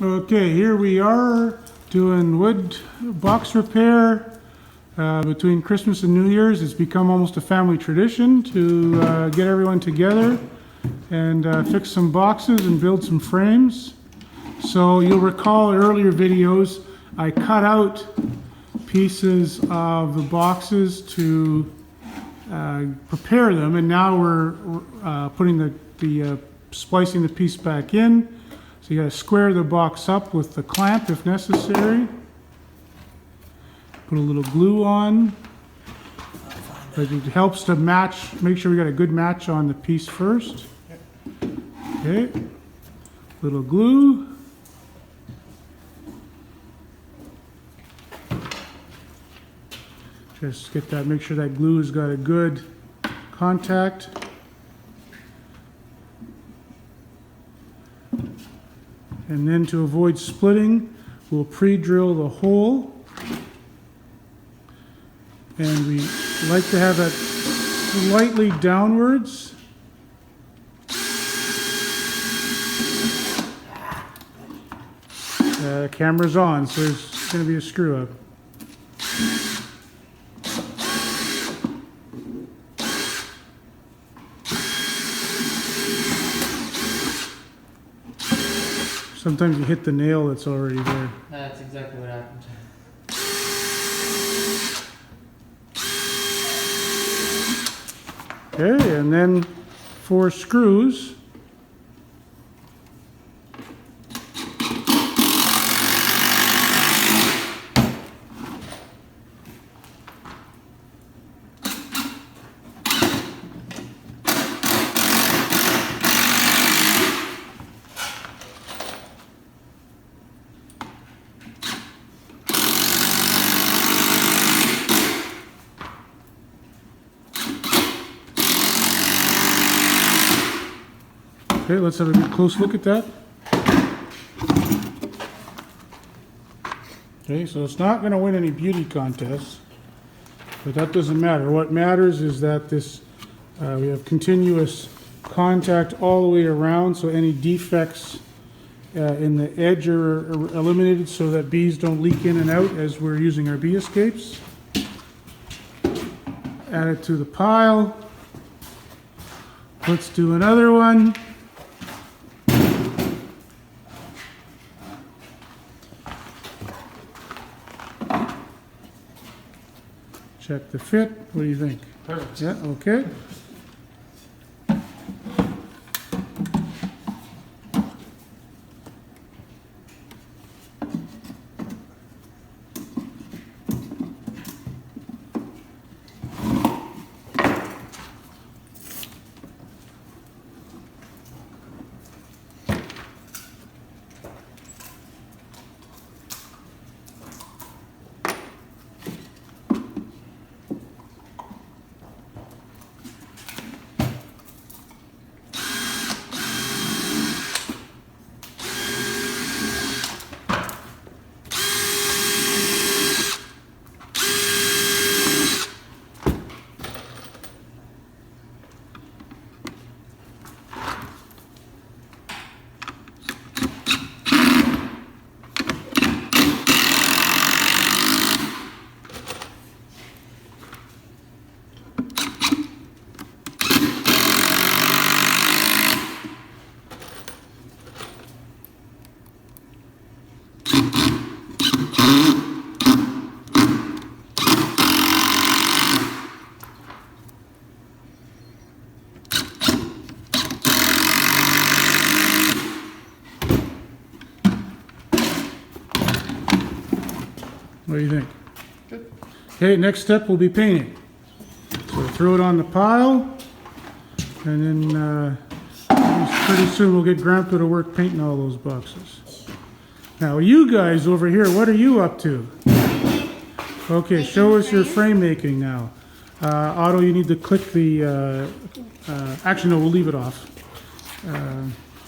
Okay, here we are doing wood box repair between Christmas and New Year's. It's become almost a family tradition to get everyone together and fix some boxes and build some frames. So you'll recall earlier videos, I cut out pieces of the boxes to prepare them, and now we're putting splicing the piece back in. So you got to square the box up with the clamp if necessary. Put a little glue on. But it helps to match, make sure we got a good match on the piece first. Okay, little glue. Just get that, make sure that glue has got a good contact. And then to avoid splitting, we'll pre-drill the hole. And we like to have that slightly downwards. The camera's on, so there's going to be a screw up. Sometimes you hit the nail that's already there. That's exactly what happened. Okay, and then 4 screws. Okay, let's have a good close look at that. Okay, so it's not going to win any beauty contests, but that doesn't matter. What matters is that this we have continuous contact all the way around, so any defects in the edge are eliminated so that bees don't leak in and out as we're using our bee escapes. Add it to the pile. Let's do another one. Check the fit. What do you think? Perfect. Yeah, okay. What do you think? Good. Okay, next step will be painting. So throw it on the pile, and then pretty soon we'll get Grandpa to work painting all those boxes. Now you guys over here, what are you up to? Okay, show us your frame making now. Otto, you need to click the, actually no, we'll leave it off.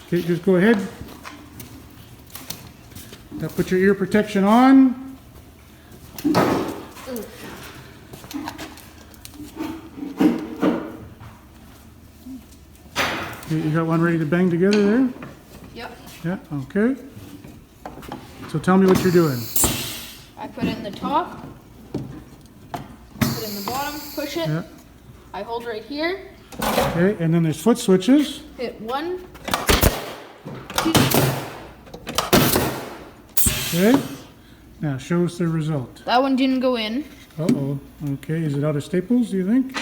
Okay, just go ahead. Now put your ear protection on. You got one ready to bang together there? Yep. Yeah, okay. So tell me what you're doing. I put it in the top, put it in the bottom, push it. Yeah. I hold right here, Okay, and then there's foot switches. hit 1, 2, Okay. Now show us the result. that one didn't go in. Uh-oh. Okay, is it out of staples, do you think?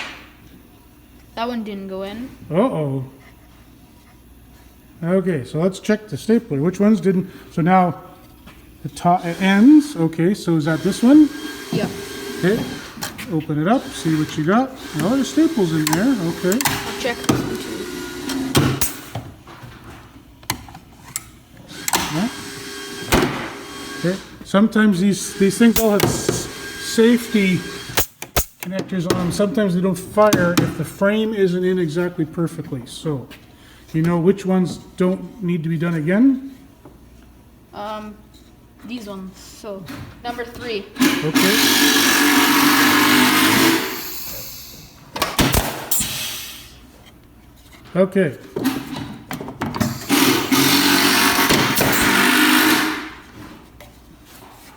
That one didn't go in. Uh-oh. Okay, so let's check the stapler. Which ones didn't? So now the top it ends. Okay, so is that this one? Yeah. Okay. Open it up, see what you got. Oh, there's staples in there. Okay. I'll check this one too. Yeah. Okay. Sometimes these things all have safety connectors on them. Sometimes they don't fire if the frame isn't in exactly perfectly. So, you know which ones don't need to be done again? These ones. So, number 3. Okay. Okay.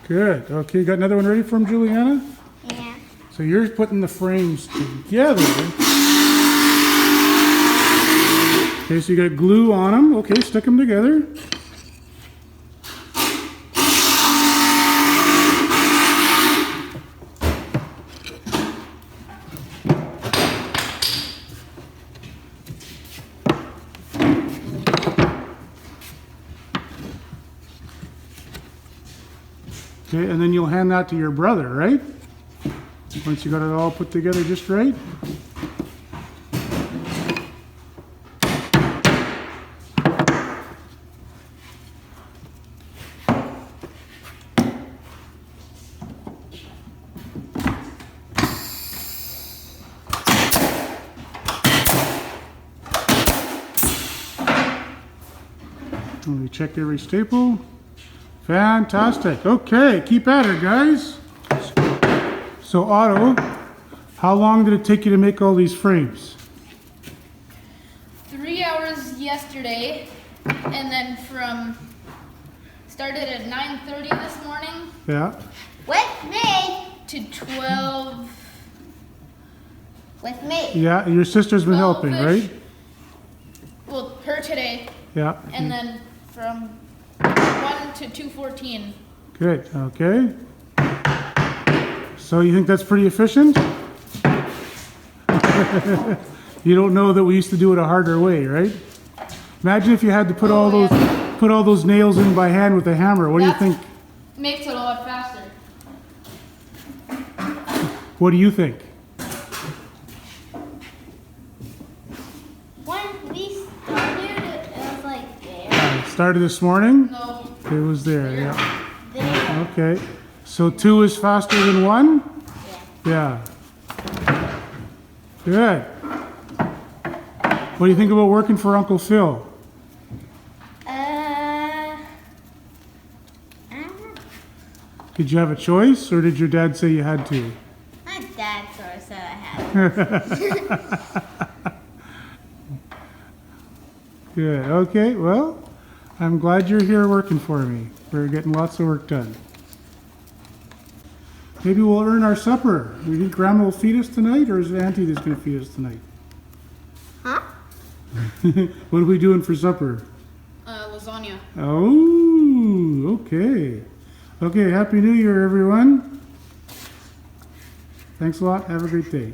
Good. Okay, you got another one ready for him, Juliana? Yeah. So you're putting the frames together. Okay, so you got glue on them. Okay, stick them together. Okay, and then you'll hand that to your brother, right? Once you got it all put together just right. And we check every staple. Fantastic. Okay, keep at it, guys. So Otto, how long did it take you to make all these frames? 3 hours yesterday, and then started at 9:30 this morning Yeah. With me. to 12. With me. Yeah, your sister's been helping, 12-ish. right? Well, her today, Yeah. and then from 1 to 2:14. Good, okay. So you think that's pretty efficient? You don't know that we used to do it a harder way, right? Imagine if you had to put all those nails in by hand with a hammer. What do you That's- think? Makes it a lot faster. What do you think? When we started, it was like there. It started this morning? No, It was there, yeah. There. Okay. So 2 is faster than 1? Yeah. Good. What do you think about working for Uncle Phil? I don't know. Did you have a choice, or did your dad say you had to? My dad sort of said I had. Good. Okay. Well, I'm glad you're here working for me. We're getting lots of work done. Maybe we'll earn our supper. Do you think Grandma will feed us tonight, or is it Auntie that's going to feed us tonight? Huh? What are we doing for supper? lasagna. Oh, okay. Okay, Happy New Year, everyone. Thanks a lot. Have a great day.